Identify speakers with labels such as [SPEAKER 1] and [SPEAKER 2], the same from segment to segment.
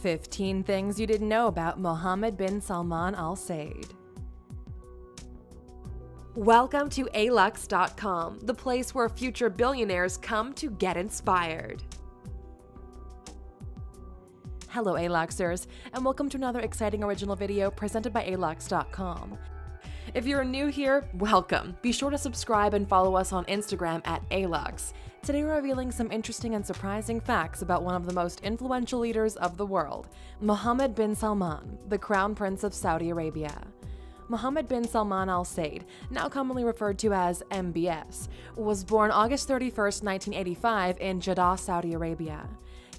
[SPEAKER 1] 15 things you didn't know about Mohammed bin Salman Al Saud. Welcome to alux.com, the place where future billionaires come to get inspired. Hello Aluxers, and welcome to another exciting original video presented by alux.com. If you're new here, welcome. Be sure to subscribe and follow us on Instagram at alux. Today we're revealing some interesting and surprising facts about one of the most influential leaders of the world, Mohammed bin Salman, the Crown Prince of Saudi Arabia. Mohammed bin Salman Al Saud, now commonly referred to as MBS, was born August 31, 1985 in Jeddah, Saudi Arabia.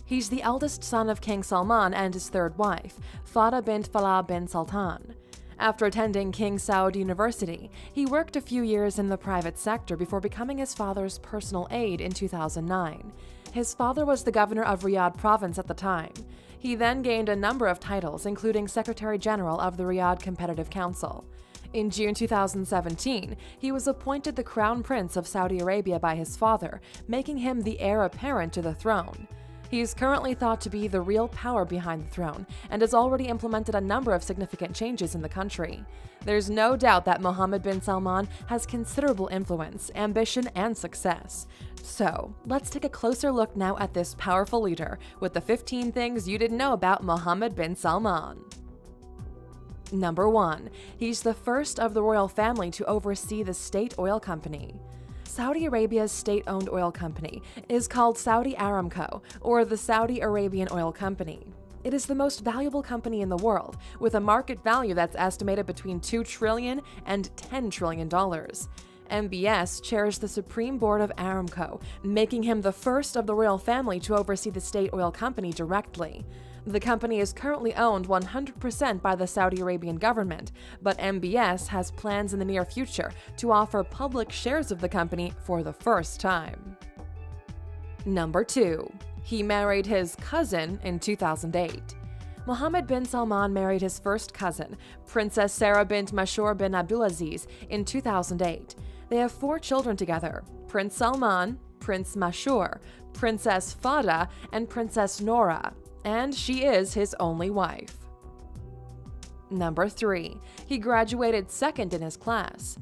[SPEAKER 1] He's the eldest son of King Salman and his third wife, Fahda bint Falah bin Sultan. After attending King Saud University, he worked a few years in the private sector before becoming his father's personal aide in 2009. His father was the governor of Riyadh province at the time. He then gained a number of titles, including Secretary General of the Riyadh Competitive Council. In June 2017, he was appointed the Crown Prince of Saudi Arabia by his father, making him the heir apparent to the throne. He is currently thought to be the real power behind the throne and has already implemented a number of significant changes in the country. There's no doubt that Mohammed bin Salman has considerable influence, ambition, and success. So, let's take a closer look now at this powerful leader with the 15 things you didn't know about Mohammed bin Salman. Number 1. He's the first of the royal family to oversee the state oil company. Saudi Arabia's state-owned oil company is called Saudi Aramco, or the Saudi Arabian Oil Company. It is the most valuable company in the world, with a market value that's estimated between $2 trillion and $10 trillion. MBS chairs the Supreme Board of Aramco, making him the first of the royal family to oversee the state oil company directly. The company is currently owned 100% by the Saudi Arabian government, but MBS has plans in the near future to offer public shares of the company for the first time. Number 2. He married his cousin in 2008. Mohammed bin Salman married his first cousin, Princess Sarah bint Mashur bin Abdulaziz, in 2008. They have 4 children together: Prince Salman, Prince Mashur, Princess Fahda, and Princess Noura, and she is his only wife. Number 3. He graduated second in his class.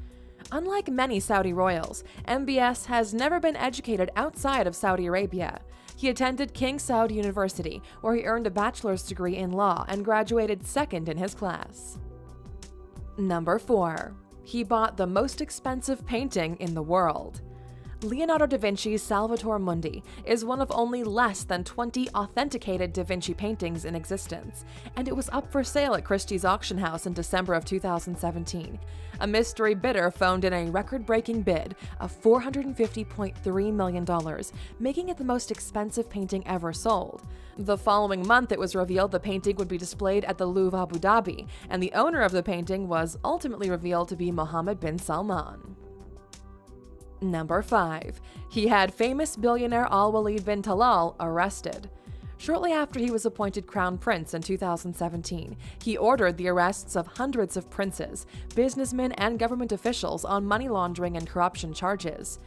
[SPEAKER 1] Unlike many Saudi royals, MBS has never been educated outside of Saudi Arabia. He attended King Saud University, where he earned a bachelor's degree in law and graduated second in his class. Number 4. He bought the most expensive painting in the world. Leonardo da Vinci's Salvator Mundi is one of only less than 20 authenticated Da Vinci paintings in existence, and it was up for sale at Christie's auction house in December of 2017. A mystery bidder phoned in a record-breaking bid of $450.3 million, making it the most expensive painting ever sold. The following month, it was revealed the painting would be displayed at the Louvre, Abu Dhabi, and the owner of the painting was ultimately revealed to be Mohammed bin Salman. Number 5. He had famous billionaire Al-Walid bin Talal arrested. Shortly after he was appointed Crown Prince in 2017, he ordered the arrests of hundreds of princes, businessmen, and government officials on money laundering and corruption charges.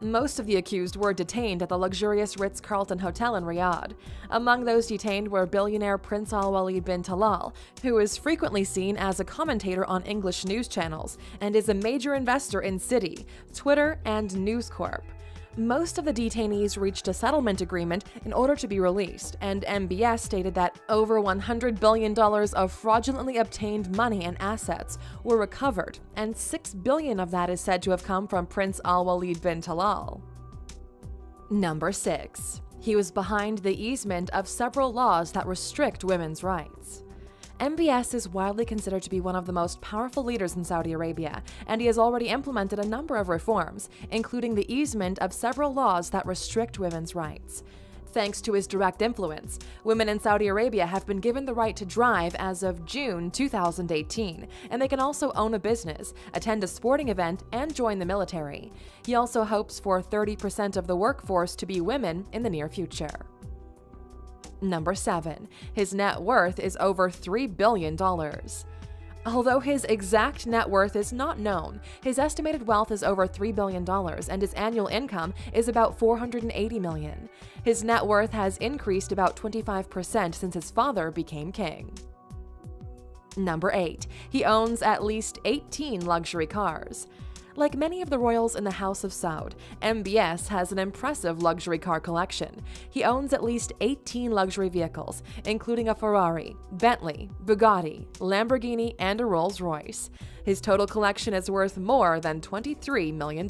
[SPEAKER 1] Most of the accused were detained at the luxurious Ritz-Carlton Hotel in Riyadh. Among those detained were billionaire Prince Al-Walid bin Talal, who is frequently seen as a commentator on English news channels and is a major investor in Citi, Twitter, and News Corp. Most of the detainees reached a settlement agreement in order to be released, and MBS stated that over $100 billion of fraudulently obtained money and assets were recovered, and $6 billion of that is said to have come from Prince Al-Walid bin Talal. Number 6. He was behind the easement of several laws that restrict women's rights. MBS is widely considered to be one of the most powerful leaders in Saudi Arabia, and he has already implemented a number of reforms, including the easement of several laws that restrict women's rights. Thanks to his direct influence, women in Saudi Arabia have been given the right to drive as of June 2018, and they can also own a business, attend a sporting event, and join the military. He also hopes for 30% of the workforce to be women in the near future. Number 7. His net worth is over $3 billion. Although his exact net worth is not known, his estimated wealth is over $3 billion and his annual income is about $480 million. His net worth has increased about 25% since his father became king. Number 8. He owns at least 18 luxury cars. Like many of the royals in the House of Saud, MBS has an impressive luxury car collection. He owns at least 18 luxury vehicles, including a Ferrari, Bentley, Bugatti, Lamborghini, and a Rolls-Royce. His total collection is worth more than $23 million.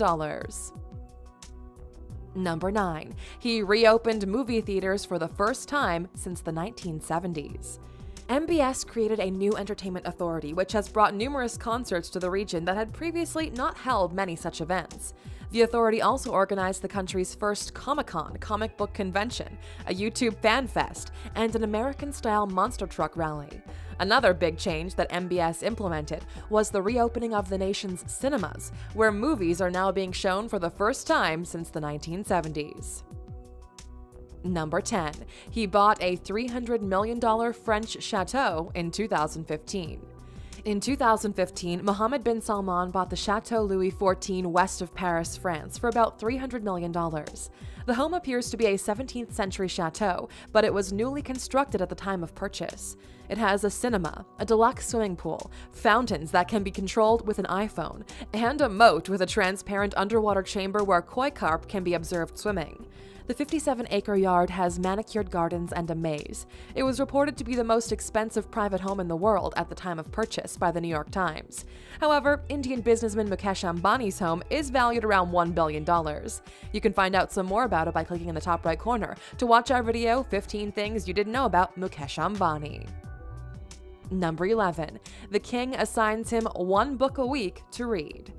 [SPEAKER 1] Number 9. He reopened movie theaters for the first time since the 1970s. MBS created a new entertainment authority which has brought numerous concerts to the region that had previously not held many such events. The authority also organized the country's first Comic-Con comic book convention, a YouTube fan fest, and an American-style monster truck rally. Another big change that MBS implemented was the reopening of the nation's cinemas, where movies are now being shown for the first time since the 1970s. Number 10. He bought a $300 million French chateau in 2015. In 2015, Mohammed bin Salman bought the Chateau Louis XIV west of Paris, France, for about $300 million. The home appears to be a 17th century chateau, but it was newly constructed at the time of purchase. It has a cinema, a deluxe swimming pool, fountains that can be controlled with an iPhone, and a moat with a transparent underwater chamber where koi carp can be observed swimming. The 57-acre yard has manicured gardens and a maze. It was reported to be the most expensive private home in the world at the time of purchase by the New York Times. However, Indian businessman Mukesh Ambani's home is valued around $1 billion. You can find out some more about it by clicking in the top right corner to watch our video, 15 Things You Didn't Know About Mukesh Ambani. Number 11. The king assigns him one book a week to read.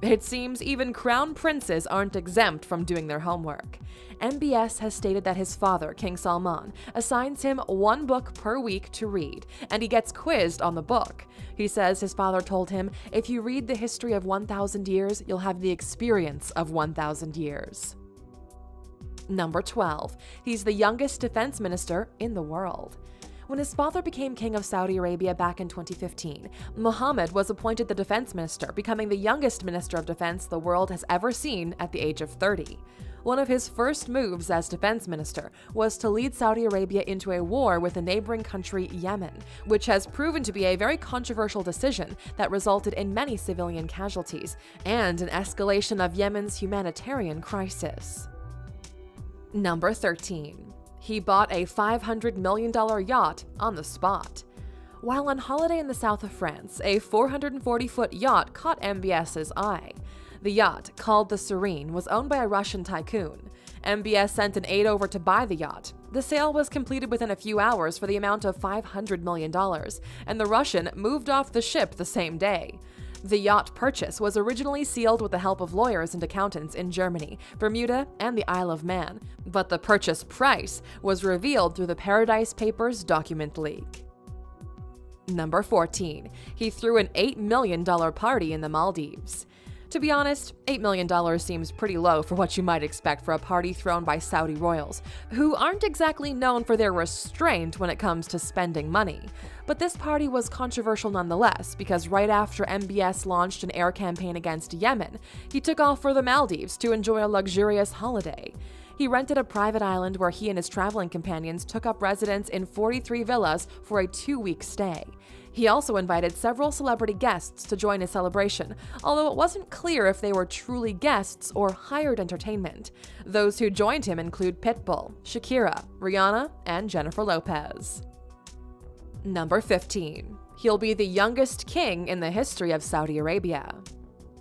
[SPEAKER 1] It seems even crown princes aren't exempt from doing their homework. MBS has stated that his father, King Salman, assigns him one book per week to read, and he gets quizzed on the book. He says his father told him, "If you read the history of 1,000 years, you'll have the experience of 1,000 years." Number 12. He's the youngest defense minister in the world. When his father became king of Saudi Arabia back in 2015, Mohammed was appointed the defense minister, becoming the youngest minister of defense the world has ever seen at the age of 30. One of his first moves as defense minister was to lead Saudi Arabia into a war with the neighboring country Yemen, which has proven to be a very controversial decision that resulted in many civilian casualties and an escalation of Yemen's humanitarian crisis. Number 13. He bought a $500 million yacht on the spot. While on holiday in the south of France, a 440-foot yacht caught MBS's eye. The yacht, called the Serene, was owned by a Russian tycoon. MBS sent an aide over to buy the yacht. The sale was completed within a few hours for the amount of $500 million, and the Russian moved off the ship the same day. The yacht purchase was originally sealed with the help of lawyers and accountants in Germany, Bermuda, and the Isle of Man, but the purchase price was revealed through the Paradise Papers document leak. Number 14. He threw an $8 million party in the Maldives. To be honest, $8 million seems pretty low for what you might expect for a party thrown by Saudi royals, who aren't exactly known for their restraint when it comes to spending money. But this party was controversial nonetheless, because right after MBS launched an air campaign against Yemen, he took off for the Maldives to enjoy a luxurious holiday. He rented a private island where he and his traveling companions took up residence in 43 villas for a 2-week stay. He also invited several celebrity guests to join his celebration, although it wasn't clear if they were truly guests or hired entertainment. Those who joined him include Pitbull, Shakira, Rihanna, and Jennifer Lopez. Number 15. He'll be the youngest king in the history of Saudi Arabia.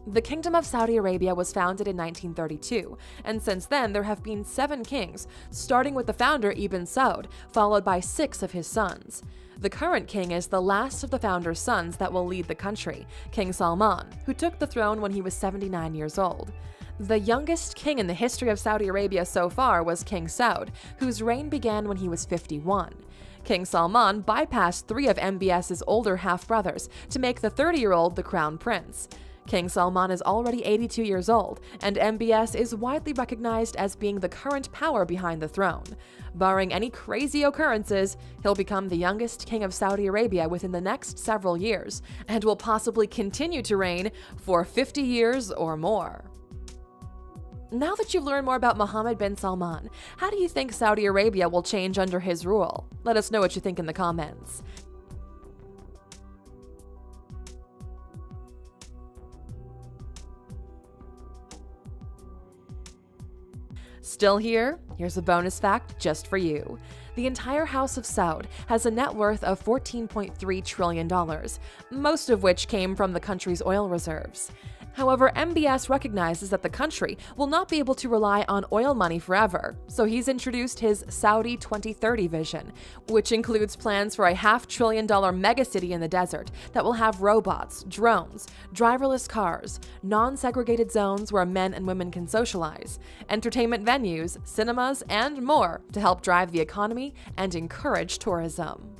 [SPEAKER 1] The Kingdom of Saudi Arabia was founded in 1932, and since then there have been 7 kings, starting with the founder Ibn Saud, followed by 6 of his sons. The current king is the last of the founder's sons that will lead the country, King Salman, who took the throne when he was 79 years old. The youngest king in the history of Saudi Arabia so far was King Saud, whose reign began when he was 51. King Salman bypassed 3 of MBS's older half-brothers to make the 30-year-old the crown prince. King Salman is already 82 years old, and MBS is widely recognized as being the current power behind the throne. Barring any crazy occurrences, he'll become the youngest king of Saudi Arabia within the next several years, and will possibly continue to reign for 50 years or more. Now that you've learned more about Mohammed bin Salman, how do you think Saudi Arabia will change under his rule? Let us know what you think in the comments. Still here? Here's a bonus fact just for you. The entire House of Saud has a net worth of $14.3 trillion, most of which came from the country's oil reserves. However, MBS recognizes that the country will not be able to rely on oil money forever, so he's introduced his Saudi 2030 vision, which includes plans for a $500 billion megacity in the desert that will have robots, drones, driverless cars, non-segregated zones where men and women can socialize, entertainment venues, cinemas, and more to help drive the economy and encourage tourism.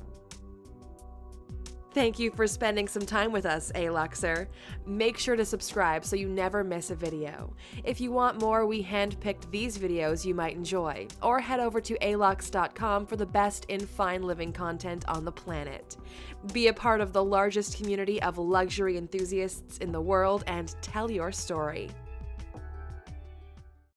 [SPEAKER 1] Thank you for spending some time with us, Aluxer. Make sure to subscribe so you never miss a video. If you want more, we handpicked these videos you might enjoy, or head over to alux.com for the best in fine living content on the planet. Be a part of the largest community of luxury enthusiasts in the world and tell your story.